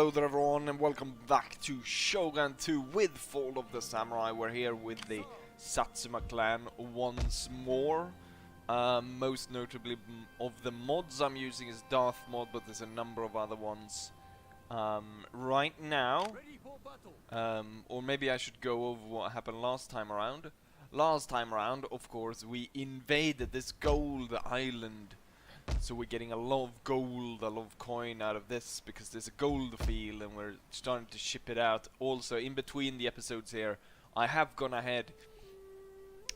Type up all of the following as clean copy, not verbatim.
Hello there everyone and welcome back to Shogun 2 with Fall of the Samurai. We're here with the Satsuma clan once more. Most notably of the mods I'm using is Darth mod, but there's a number of other ones. Right now, or maybe I should go over what happened last time around. Last time around, of course, we invaded this gold island. So we're getting a lot of gold, a lot of coin out of this because there's a gold field and we're starting to ship it out. Also, in between the episodes here, I have gone ahead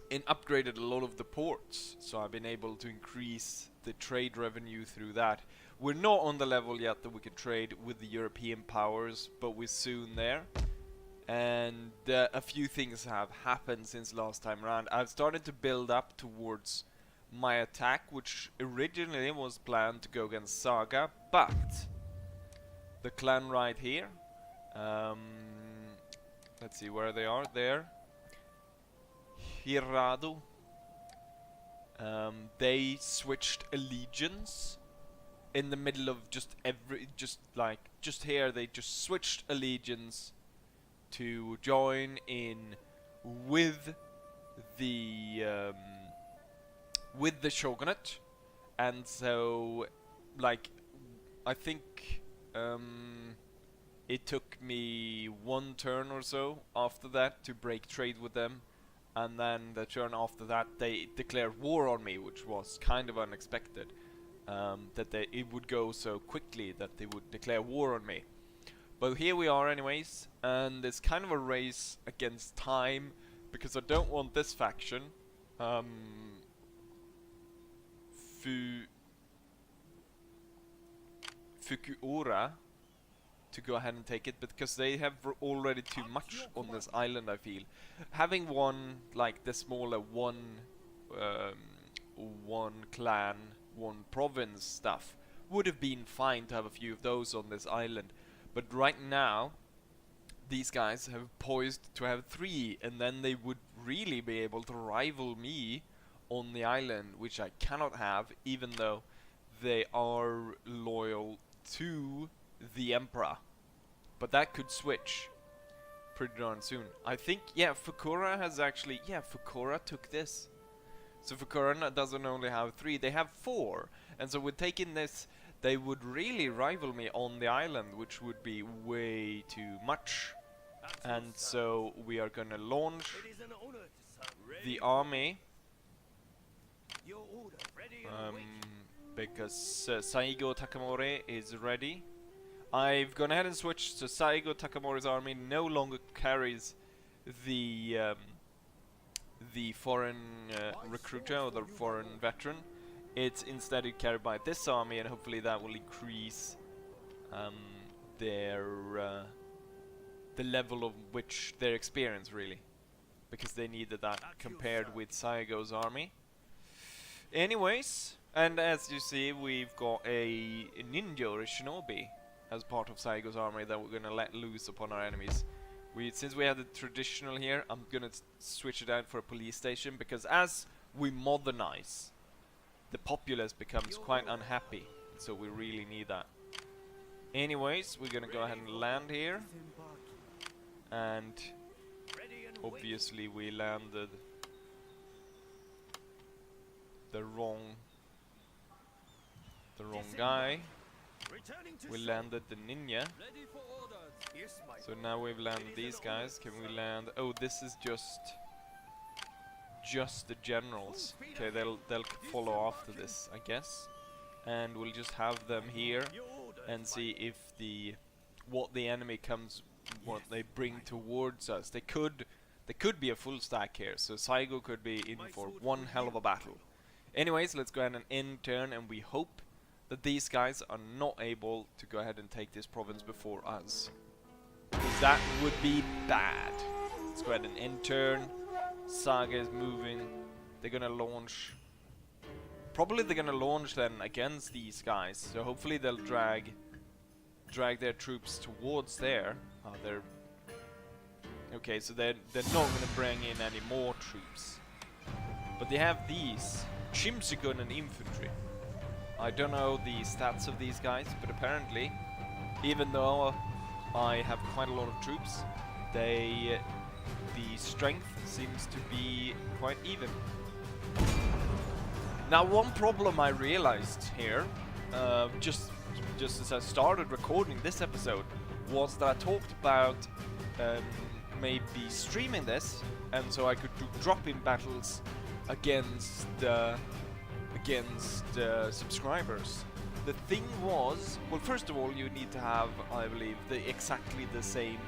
and upgraded a lot of the ports. So I've been able to increase the trade revenue through that. We're not on the level yet that we can trade with the European powers, but we're soon there. And a few things have happened since last time around. I've started to build up towards my attack, which originally was planned to go against Saga, but the clan right here, let's see where they are, there, Hirado, they switched allegiance in the middle of just here, they just switched allegiance to join in with the shogunate, and so like I think it took me one turn or so after that to break trade with them, and then the turn after that they declared war on me, which was kind of unexpected, that it would go so quickly that they would declare war on me. But here we are anyways, and it's kind of a race against time because I don't want this faction Fukuura to go ahead and take it, because they have already too much on this island. I feel having one like the smaller one clan, one province stuff would have been fine to have a few of those on this island, but right now these guys have poised to have 3, and then they would really be able to rival me on the island, which I cannot have, even though they are loyal to the Emperor. But that could switch pretty darn soon. I think, yeah, Fukuura has actually, yeah, Fukuura took this. So Fukuura doesn't only have 3, they have 4. And so with taking this, they would really rival me on the island, which would be way too much. And so we are gonna launch the army, because Saigo Takamori is ready. I've gone ahead and switched, so Saigo Takamori's army no longer carries the foreign recruiter or the foreign veteran. It's instead carried by this army, and hopefully that will increase the level of which their experience, really, because they needed that compared with Saigo's army. Anyways, and as you see, we've got a ninja or a shinobi as part of Saigo's army that we're gonna let loose upon our enemies. Since we have the traditional here, I'm gonna switch it out for a police station, because as we modernize, the populace becomes quite unhappy, so we really need that. Anyways, we're gonna go ahead and land here, and obviously we landed the wrong guy. We landed the ninja. So now we've landed these guys. Can we land? Oh, this is just the generals. Okay, they'll follow after this, I guess. And we'll just have them here and see if what the enemy what they bring towards us. They could be a full stack here, so Saigo could be in for one hell of a battle. Anyways, let's go ahead and end turn, and we hope that these guys are not able to go ahead and take this province before us, because that would be bad. Let's go ahead and end turn. Saga is moving. They're gonna launch. Probably they're gonna launch then against these guys. So hopefully they'll drag their troops towards there. They're okay. So they're not gonna bring in any more troops. But they have these Chimsugun and infantry. I don't know the stats of these guys, but apparently, even though I have quite a lot of troops. The strength seems to be quite even. Now, one problem I realized here, just as I started recording this episode, was that I talked about maybe streaming this, and so I could do drop-in battles against subscribers. The thing was, well, first of all, you need to have, I believe, exactly the same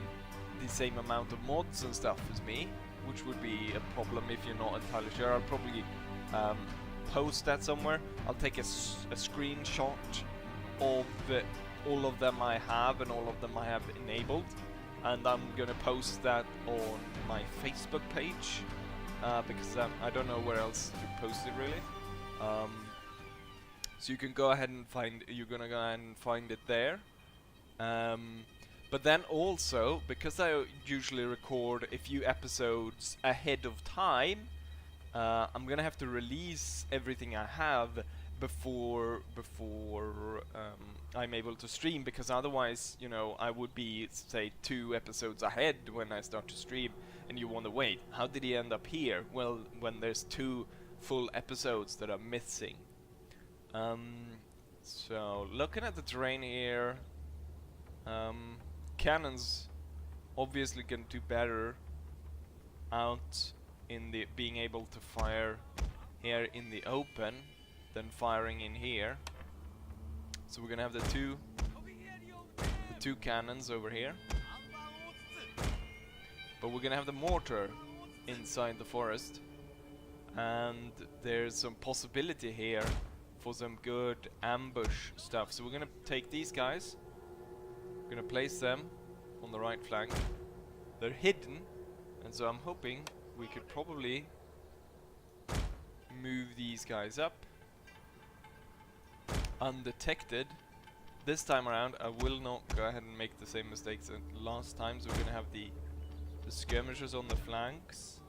amount of mods and stuff as me, which would be a problem if you're not entirely sure. I'll probably post that somewhere. I'll take a screenshot of all of them I have and all of them I have enabled, and I'm gonna post that on my Facebook page because I don't know where else to post it really. So you can go ahead and find it there. But then also, because I usually record a few episodes ahead of time, I'm gonna have to release everything I have before I'm able to stream, because otherwise, you know, I would be, say, 2 episodes ahead when I start to stream, and you wonder, wait, how did he end up here? Well, when there's 2 full episodes that are missing. So looking at the terrain here, cannons obviously can do better out in the being able to fire here in the open than firing in here. So we're gonna have the two cannons over here, but we're gonna have the mortar inside the forest, and there's some possibility here for some good ambush stuff. So we're gonna take these guys, we're gonna place them on the right flank. They're hidden, and so I'm hoping we could probably move these guys up undetected. This time around I will not go ahead and make the same mistakes as last time, so we're gonna have the skirmishers on the flanks.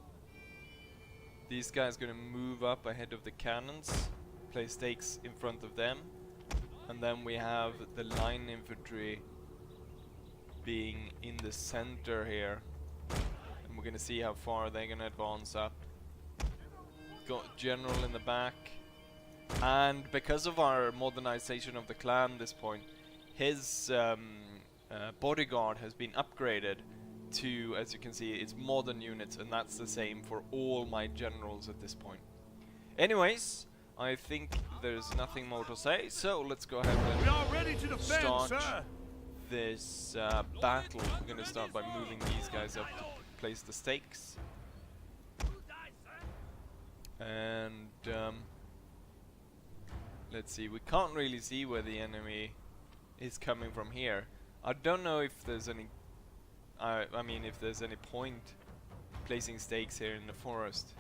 These guys gonna move up ahead of the cannons, place stakes in front of them, and then we have the line infantry being in the center here, and we're gonna see how far they're gonna advance up. Got general in the back, and because of our modernization of the clan at this point, his bodyguard has been upgraded to, as you can see, it's modern units, and that's the same for all my generals at this point. Anyways, I think there's nothing more to say, so let's go ahead and start this battle. We're gonna start by moving these guys up to place the stakes, and let's see, we can't really see where the enemy is coming from here. I don't know if there's any I mean if there's any point placing stakes here in the forest.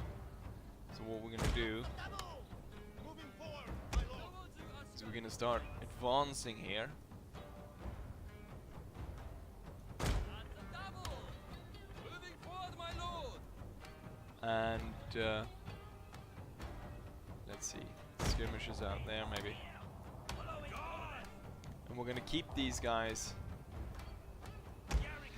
So what we're gonna do is we're gonna start advancing here. And let's see, skirmishers out there maybe. And we're gonna keep these guys.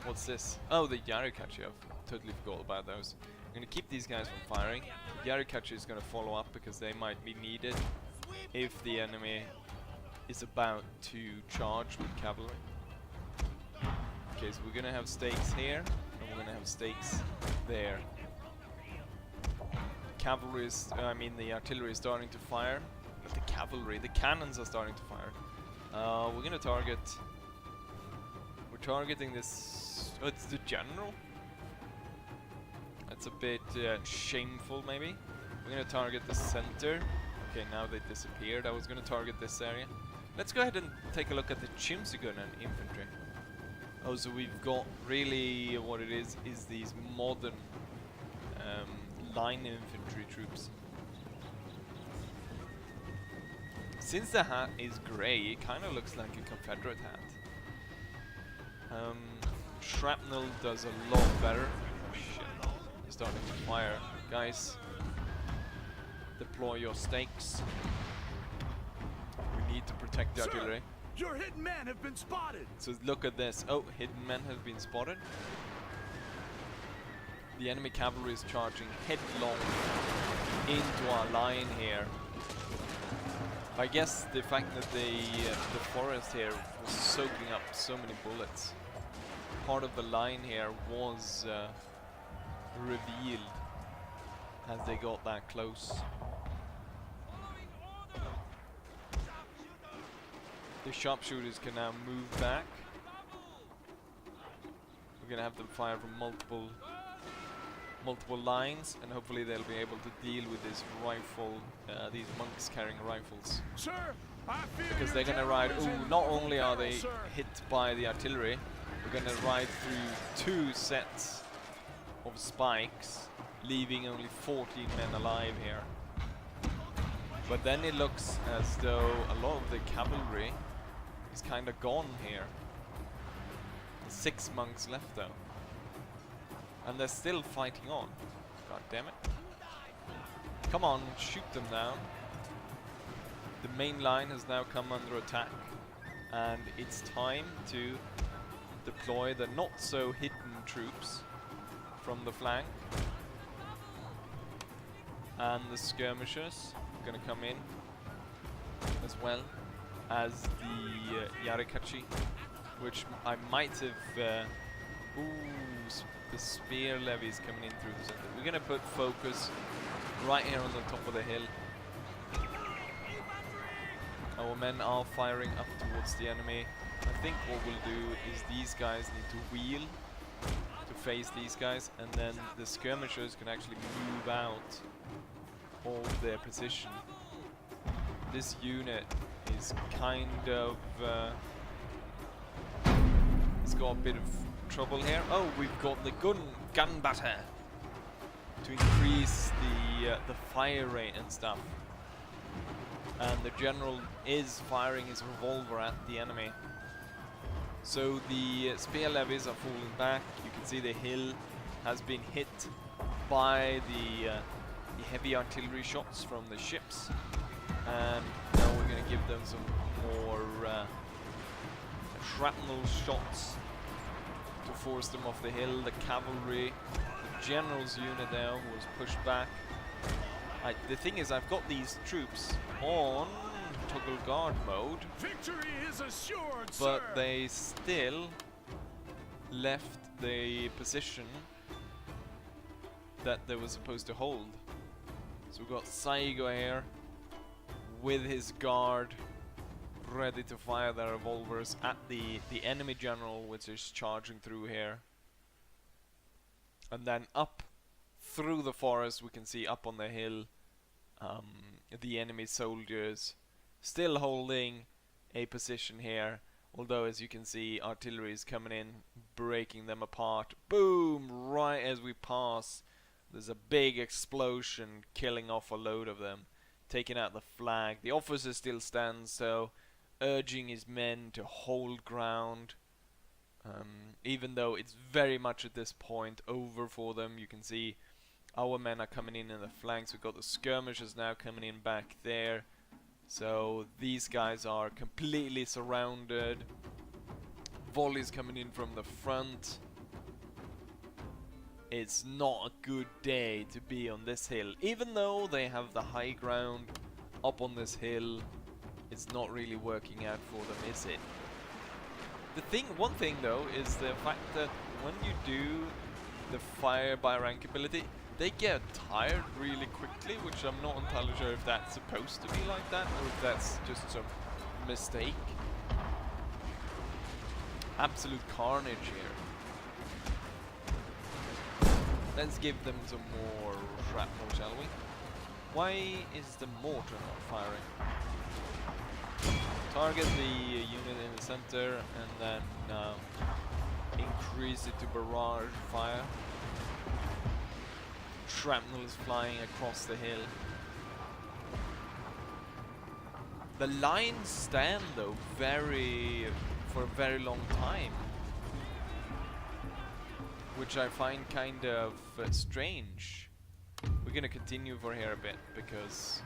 What's this? Oh, the Yarikachi. I've totally forgot about those. I'm gonna keep these guys from firing. The Yarikachi is gonna follow up because they might be needed if the enemy is about to charge with cavalry. Okay, so we're gonna have stakes here, and we're gonna have stakes there. Cavalry is, the artillery is starting to fire. Not the cavalry, the cannons are starting to fire. We're gonna target. We're targeting this. Oh, it's the general. That's a bit shameful, maybe. We're gonna target the center. Okay, now they disappeared. I was gonna target this area. Let's go ahead and take a look at the Chimsugun and infantry. Oh, so we've got really what it is these modern line infantry troops. Since the hat is grey, it kind of looks like a Confederate hat. Shrapnel does a lot better. Shit. They're starting to fire. Guys, deploy your stakes. We need to protect the artillery. Your hidden men have been spotted. So look at this. Oh, hidden men have been spotted. The enemy cavalry is charging headlong into our line here. I guess the fact that the forest here was soaking up so many bullets, part of the line here was revealed as they got that close. The sharpshooters can now move back. We're gonna have them fire from multiple lines, and hopefully they'll be able to deal with this rifle, these monks carrying rifles. Sir, I fear because they're gonna ride. Ooh, not only are they hit by the artillery, we're gonna ride through 2 sets of spikes, leaving only 14 men alive here. But then it looks as though a lot of the cavalry is kind of gone here. 6 monks left though. And they're still fighting on. God damn it. Come on, shoot them down. The main line has now come under attack. And it's time to deploy the not so hidden troops from the flank. And the skirmishers are gonna come in as well as the Yarikachi, which I might have the spear levies coming in through the center. We're gonna put focus right here on the top of the hill. Our men are firing up towards the enemy. I think what we'll do is these guys need to wheel to face these guys, and then the skirmishers can actually move out of their position. This unit is kind of it's got a bit of trouble here. Oh, we've got the gun batter to increase the fire rate and stuff. And the general is firing his revolver at the enemy. So the spear levies are falling back. You can see the hill has been hit by the heavy artillery shots from the ships. And now we're going to give them some more shrapnel shots to force them off the hill. The cavalry, the general's unit now was pushed back. The thing is, I've got these troops on toggle guard mode. Victory is assured, but sir. they still left the position that they were supposed to hold. So we've got Saigo here with his guard ready to fire their revolvers at the enemy general, which is charging through here. And then up through the forest we can see up on the hill the enemy soldiers still holding a position here, although as you can see artillery is coming in, breaking them apart. Boom! Right as we pass, there's a big explosion killing off a load of them, taking out the flag. The officer still stands, so urging his men to hold ground, even though it's very much at this point over for them. You can see our men are coming in the flanks. We've got the skirmishers now coming in back there. So these guys are completely surrounded. Volleys coming in from the front. It's not a good day to be on this hill. Even though they have the high ground up on this hill, it's not really working out for them, is it? One thing though is the fact that when you do the fire by rank ability, they get tired really quickly, which I'm not entirely sure if that's supposed to be like that or if that's just some mistake. Absolute carnage here. Let's give them some more shrapnel, shall we? Why is the mortar not firing? Target the unit in the center and then increase it to barrage fire. Shrapnel is flying across the hill. The lines stand though for a very long time, which I find kind of strange. We're gonna continue for here a bit because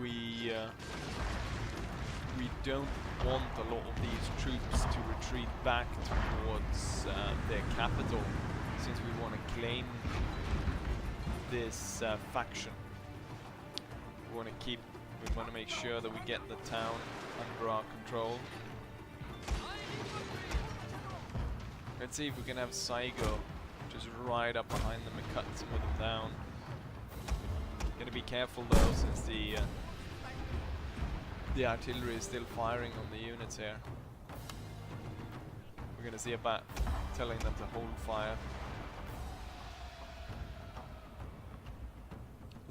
we we don't want a lot of these troops to retreat back towards their capital, since we want to claim this faction. We want to make sure that we get the town under our control. Let's see if we can have Saigo just right up behind them and cut some of them down. Gonna be careful though, since the artillery is still firing on the units here. We're gonna see about telling them to hold fire.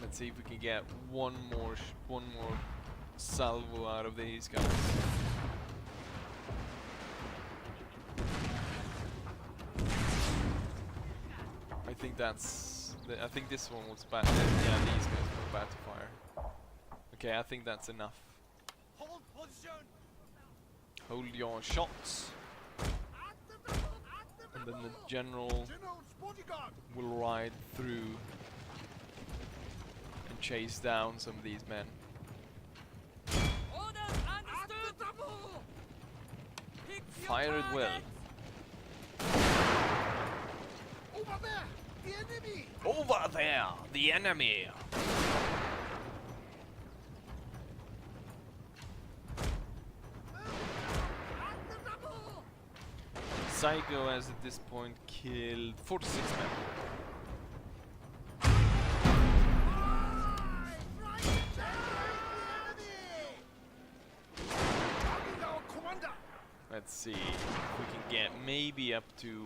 Let's see if we can get one more salvo out of these guys. I think this one was bad. Yeah, these guys were about to fire. Okay, I think that's enough. Hold position. Hold your shots. And then the general will ride through and chase down some of these men. Fire it well. Over there, the enemy. Over there, the enemy. Saigo has at this point killed 46 men. Let's see if we can get maybe up to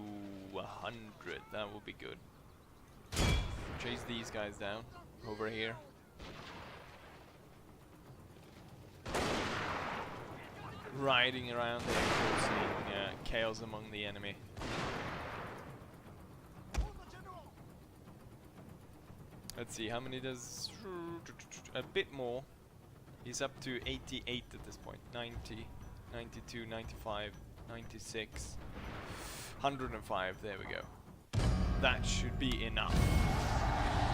100. That would be good. Chase these guys down over here. Riding around there, causing chaos among the enemy. Let's see, how many does... A bit more. He's up to 88 at this point. 90, 92, 95, 96, 105. There we go. That should be enough.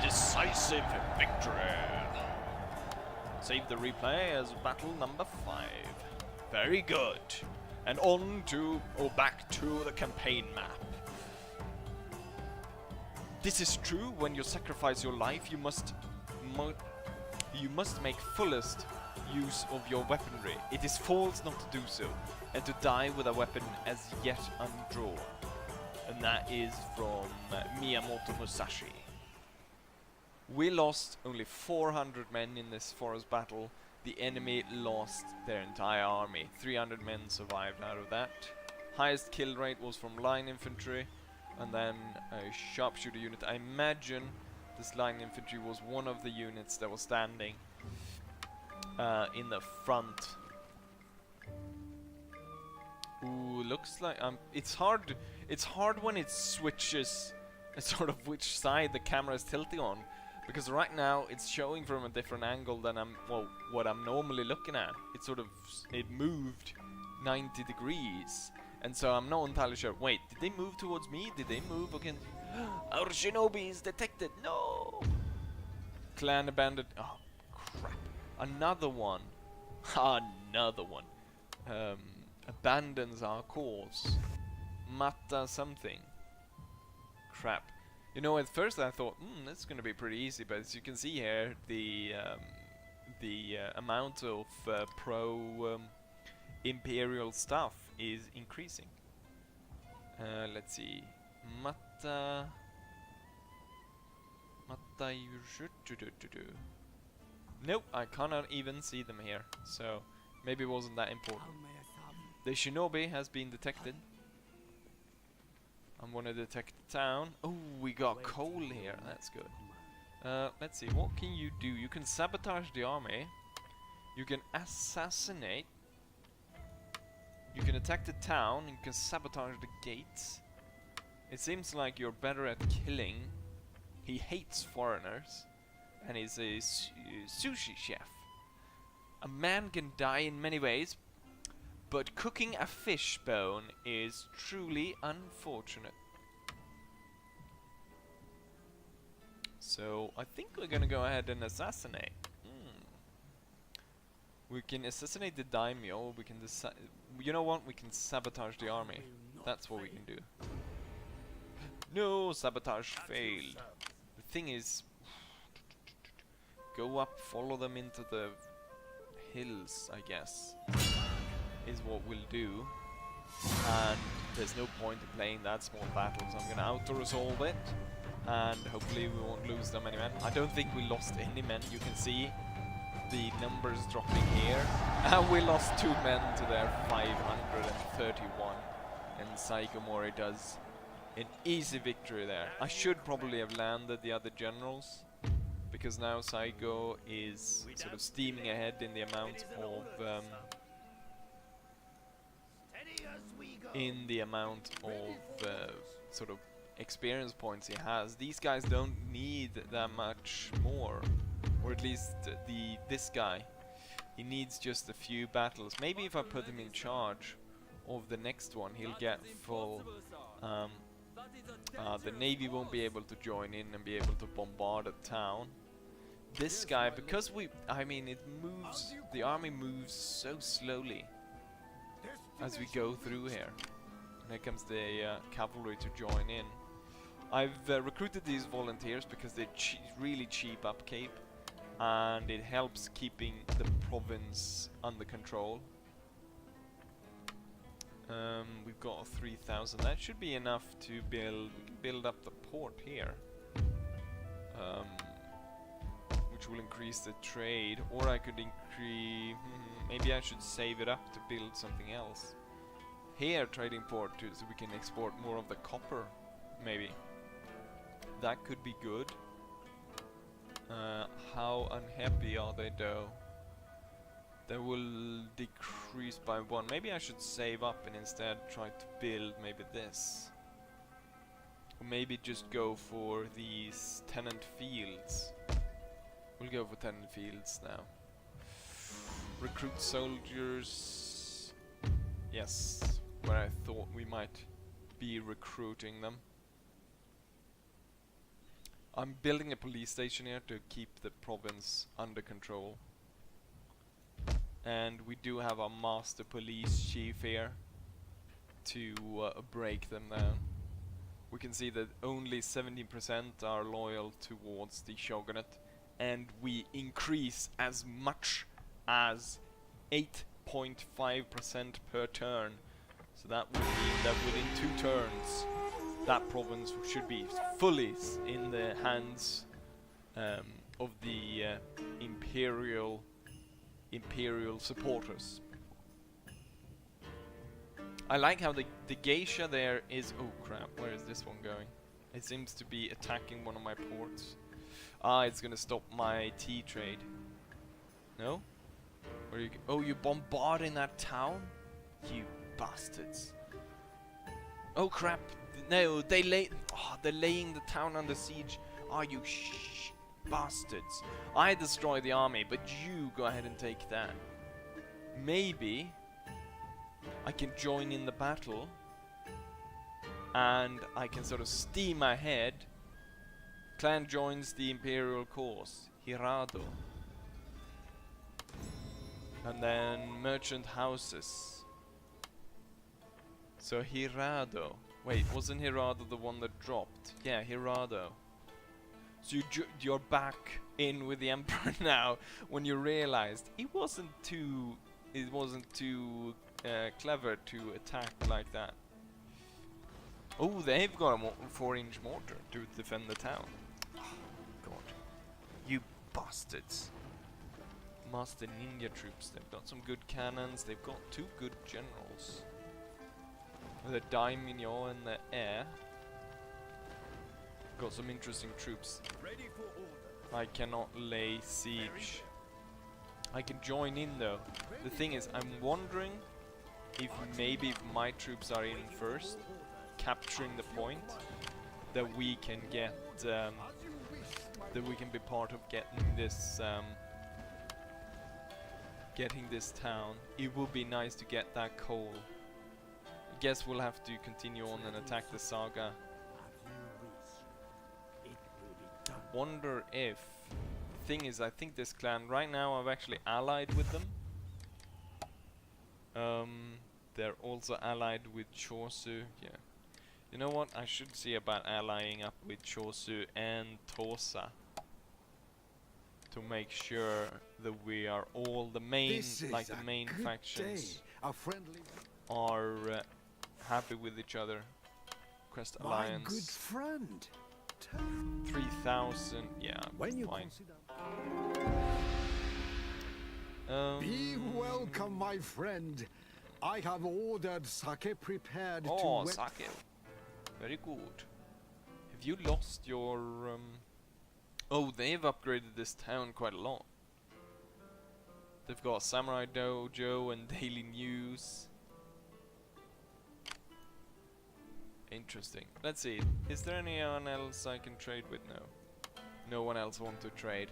Decisive victory. Save the replay as battle number 5. Very good. And on to, or back to the campaign map. This is true. When you sacrifice your life, you must make fullest use of your weaponry. It is false not to do so, and to die with a weapon as yet undrawn. And that is from Miyamoto Musashi. We lost only 400 men in this forest battle. The enemy lost their entire army. 300 men survived out of that. Highest kill rate was from line infantry, and then a sharpshooter unit. I imagine this line infantry was one of the units that was standing in the front. Ooh, looks like it's hard. It's hard when it switches, sort of which side the camera is tilting on, because right now it's showing from a different angle than what I'm normally looking at. It moved 90 degrees, and so I'm not entirely sure. Wait, did they move towards me? Did they move again? Our shinobi is detected. No. Clan abandoned. Oh crap! Another one. Another one. Abandons our cause. Mata something. Crap. You know, at first I thought, that's gonna be pretty easy, but as you can see here, the amount of pro-imperial stuff is increasing. Let's see. Mata you should do. Nope, I cannot even see them here, so maybe it wasn't that important. The shinobi has been detected. I'm gonna detect the town. Oh, we got coal here. That's good. Let's see. What can you do? You can sabotage the army. You can assassinate. You can attack the town. You can sabotage the gates. It seems like you're better at killing. He hates foreigners, and he's a sushi chef. A man can die in many ways, but cooking a fish bone is truly unfortunate. So I think we're gonna go ahead and assassinate. We can assassinate the daimyo. We can you know what? We can sabotage the army. That's what we can do. No, sabotage failed. The thing is, go up, follow them into the hills, I guess, is what we'll do. And there's no point in playing that small battle, so I'm gonna auto-resolve it. And hopefully we won't lose that many men. I don't think we lost any men. You can see the numbers dropping here. And we lost 2 men to their 531. And Saigomori does an easy victory there. I should probably have landed the other generals, because now Saigo is sort of steaming ahead in the amount of sort of experience points he has. These guys don't need that much more, or at least this guy. He needs just a few battles. Maybe if I put him in charge of the next one, he'll get full. The navy won't be able to join in and be able to bombard a town. This guy, because the army moves so slowly as we go through here. And here comes the cavalry to join in. I've recruited these volunteers because they're really cheap upkeep, and it helps keeping the province under control. We've got 3,000. That should be enough to build up the port here, which will increase the trade. Or I could increase. Maybe I should save it up to build something else. Here, trading port too, so we can export more of the copper. Maybe that could be good. How unhappy are they though? They will decrease by 1. Maybe I should save up and instead try to build maybe this. Or maybe just go for these tenant fields. We'll go for tenant fields now. Recruit soldiers. Yes, where I thought we might be recruiting them. I'm building a police station here to keep the province under control. And we do have a master police chief here to break them down. We can see that only 17% are loyal towards the shogunate, and we increase as much as 8.5% per turn. So that would mean that within 2 turns that province should be fully in the hands of the imperial supporters. I like how the geisha there is... Oh crap, where is this one going? It seems to be attacking one of my ports. Ah, it's gonna stop my tea trade. No? Where you... Oh, you're bombarding that town? You bastards. Oh crap. No, they're laying the town under siege. Are you bastards? I destroy the army, but you go ahead and take that. Maybe I can join in the battle and I can sort of steam ahead. Clan joins the imperial cause. Hirado. And then merchant houses. So Hirado. Wait, wasn't Hirado the one that dropped? Yeah, Hirado. So you're back in with the Emperor now when you realized it wasn't too clever to attack like that. Oh, they've got a 4-inch mortar to defend the town. Oh, God, you bastards! Master ninja troops. They've got some good cannons. They've got 2 good generals. The daimyo in the air. Got some interesting troops. Ready for order. I cannot lay siege. I can join in though. The thing is, I'm wondering if maybe if my troops are in first, capturing the point, that we can get, that we can be part of getting this town. It would be nice to get that coal. I guess we'll have to continue on and attack the saga. Wonder if... The thing is, I think this clan, right now I've actually allied with them, They're also allied with Chosu. Yeah. You know what? I should see about allying up with Chosu and Tosa to make sure that we are all the main, This is like the a main good factions day. A friendly. are happy with each other. Quest My alliance. good friend. 3,000. Yeah, When you fine. consider. Be welcome, my friend. I have ordered sake prepared to Oh, wet. sake. Very good. Have you lost your... Oh, they've upgraded this town quite a lot. They've got Samurai Dojo and Daily News. Interesting. Let's see. Is there anyone else I can trade with? No. No one else wants to trade.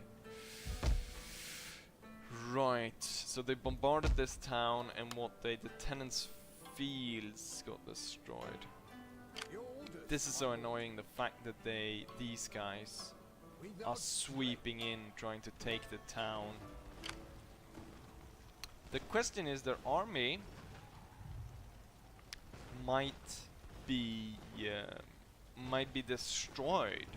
Right. So they bombarded this town, and what the tenants' fields got destroyed. This is so annoying. The fact that these guys are sweeping in, trying to take the town. The question is, their army might be destroyed.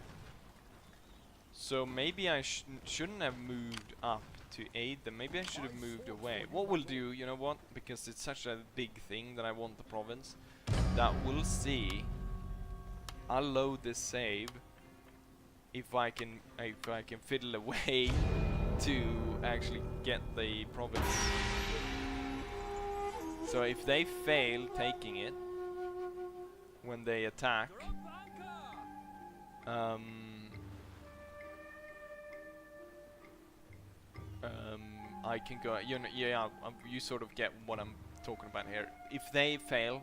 So maybe I shouldn't have moved up to aid them. Maybe I should have moved away. What we'll do, you know what? Because it's such a big thing that I want the province, that we'll see. I'll load this save if I can fiddle away to actually get the province. So if they fail taking it when they attack, I can go. You know, yeah, you sort of get what I'm talking about here. If they fail,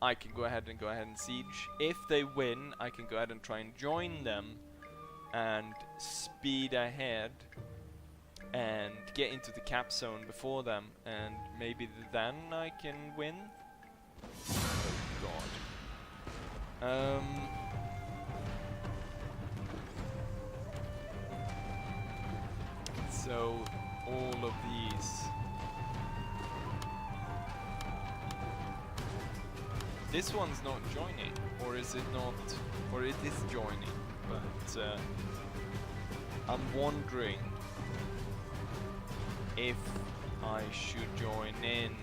I can go ahead and siege. If they win, I can go ahead and try and join them and speed ahead and get into the cap zone before them, and maybe then I can win. Oh god. So all of these. This one's not joining, or is it not? Or it is joining, but I'm wondering if I should join in.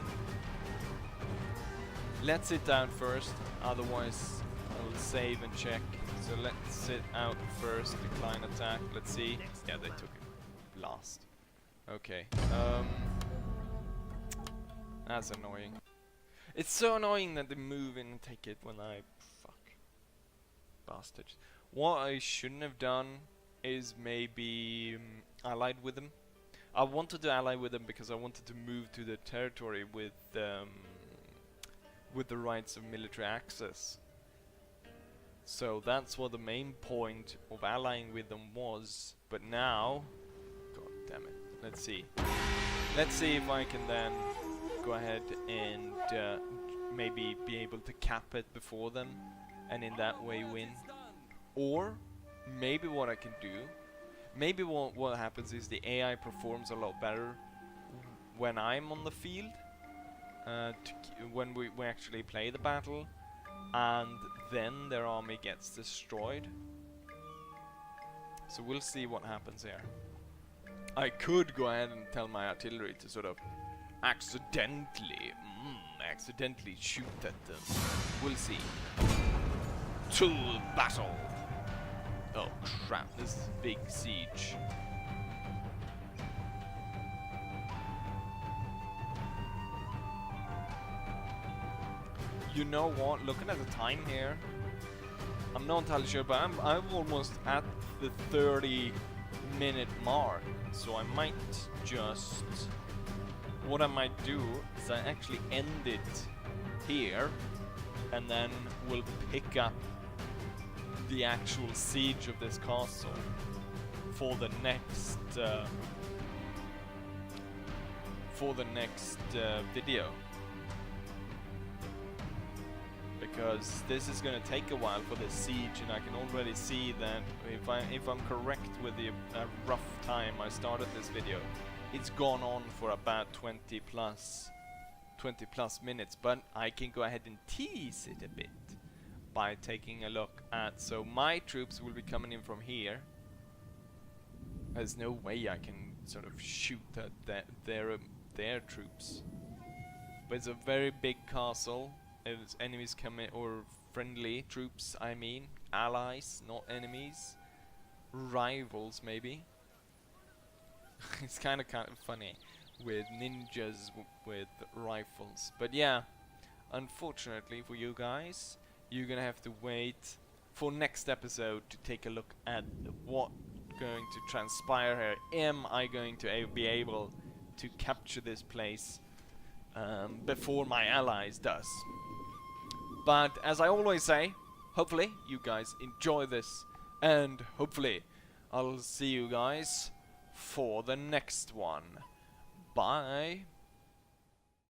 Let's sit down first, otherwise I'll save and check. So let's sit out first, decline attack, let's see. Yeah, they took it last. Okay, that's annoying. It's so annoying that they move in and take it when I... Fuck. Bastards. What I shouldn't have done is maybe allied with them. I wanted to ally with them because I wanted to move to the territory with the rights of military access. So that's what the main point of allying with them was. But now... God damn it. Let's see. Let's see if I can then go ahead and maybe be able to cap it before them, and in that way win. Or maybe what I can do, maybe what happens is the AI performs a lot better when I'm on the field, when we actually play the battle, and then their army gets destroyed. So we'll see what happens here. I could go ahead and tell my artillery to sort of accidentally shoot at them. We'll see. To battle! Oh crap, this is a big siege. You know what, looking at the time here, I'm not entirely sure, but I'm almost at the 30-minute mark, so I might just... What I might do is I actually end it here, and then we'll pick up the actual siege of this castle for the next video, because this is gonna take a while for the siege, and I can already see that if I'm correct with the rough time I started this video, it's gone on for about 20 20 plus minutes, but I can go ahead and tease it a bit by taking a look at, so my troops will be coming in from here. There's no way I can sort of shoot at their troops. But it's a very big castle. There's enemies coming, or friendly troops, I mean. Allies, not enemies. Rivals, maybe. It's kind of funny with ninjas with rifles. But yeah, unfortunately for you guys, you're gonna have to wait for next episode to take a look at what going to transpire here. Am I going to be able to capture this place before my allies does? But as I always say, hopefully you guys enjoy this, and hopefully I'll see you guys for the next one. Bye.